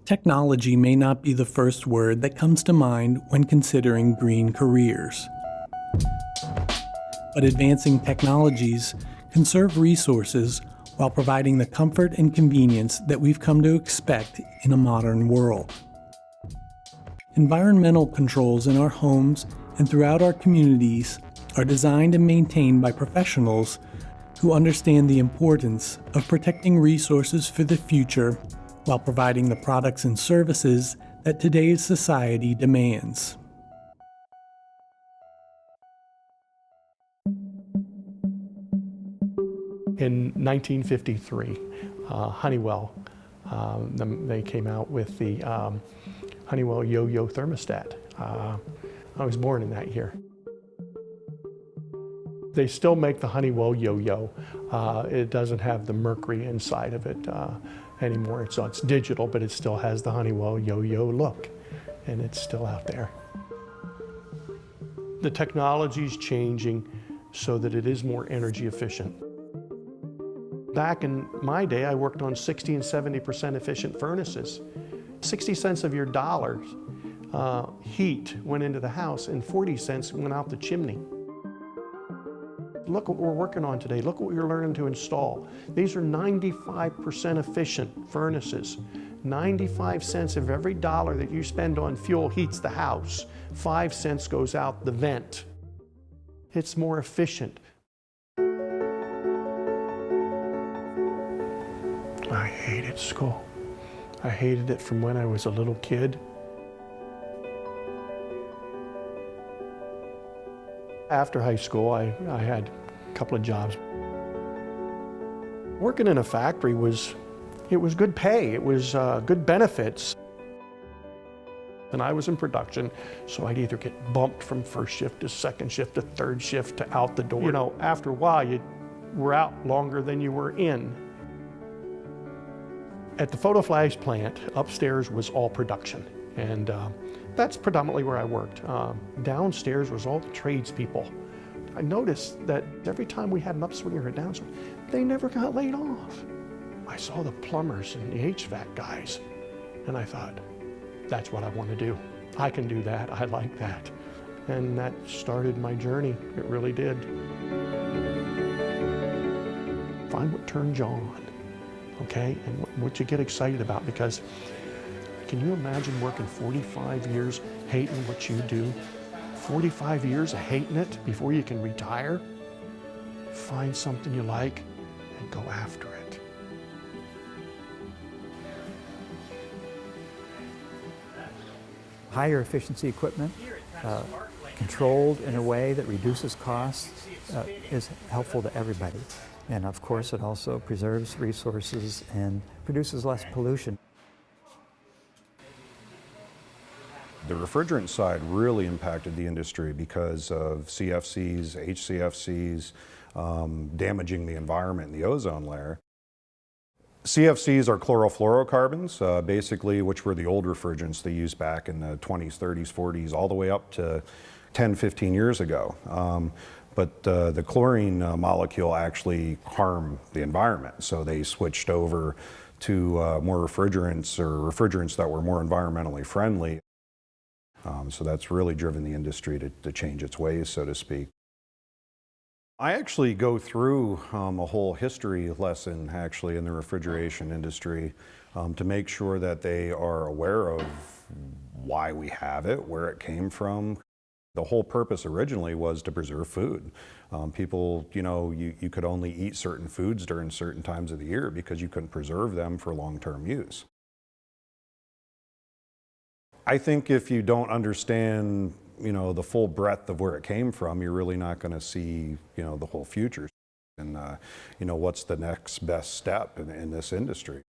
Technology may not be the first word that comes to mind when considering green careers. But advancing technologies conserve resources while providing the comfort and convenience that we've come to expect in a modern world. Environmental controls in our homes and throughout our communities are designed and maintained by professionals who understand the importance of protecting resources for the future while providing the products and services that today's society demands. In 1953, Honeywell, they came out with the Honeywell Yo-Yo thermostat. I was born in that year. They still make the Honeywell Yo-Yo. It doesn't have the mercury inside of it anymore. So it's digital, but it still has the Honeywell Yo-Yo look, and it's still out there. The technology's changing so that it is more energy efficient. Back in my day, I worked on 60 and 70% efficient furnaces. 60 cents of your dollars heat went into the house and 40 cents went out the chimney. Look what we're working on today. Look what we're learning to install. These are 95% efficient furnaces. 95 cents of every dollar that you spend on fuel heats the house. 5 cents goes out the vent. It's more efficient. I hated school. I hated it from when I was a little kid. After high school, I had a couple of jobs. Working in a factory was good pay. It was good benefits. And I was in production, so I'd either get bumped from first shift to second shift to third shift to out the door. You know, after a while, you were out longer than you were in. At the Photo Flash plant, upstairs was all production, and that's predominantly where I worked. Downstairs was all the tradespeople. I noticed that every time we had an upswing or a downswing, they never got laid off. I saw the plumbers and the HVAC guys, and I thought, that's what I want to do. I can do that, I like that. And that started my journey, it really did. Find what turns you on. Okay, and what you get excited about, because can you imagine working 45 years hating what you do? 45 years of hating it before you can retire? Find something you like and go after it. Higher efficiency equipment, controlled in a way that reduces costs, is helpful to everybody. And of course, it also preserves resources and produces less pollution. The refrigerant side really impacted the industry because of CFCs, HCFCs, damaging the environment and the ozone layer. CFCs are chlorofluorocarbons, basically, which were the old refrigerants they used back in the 20s, 30s, 40s, all the way up to 10, 15 years ago. But the chlorine molecule actually harmed the environment, so they switched over to more refrigerants, or refrigerants that were more environmentally friendly. So that's really driven the industry to change its ways, so to speak. I actually go through a whole history lesson actually in the refrigeration industry to make sure that they are aware of why we have it, where it came from. The whole purpose originally was to preserve food. People, you know, you could only eat certain foods during certain times of the year because you couldn't preserve them for long-term use. I think if you don't understand, you know, the full breadth of where it came from, you're really not going to see, you know, the whole future. And, you know, what's the next best step in this industry?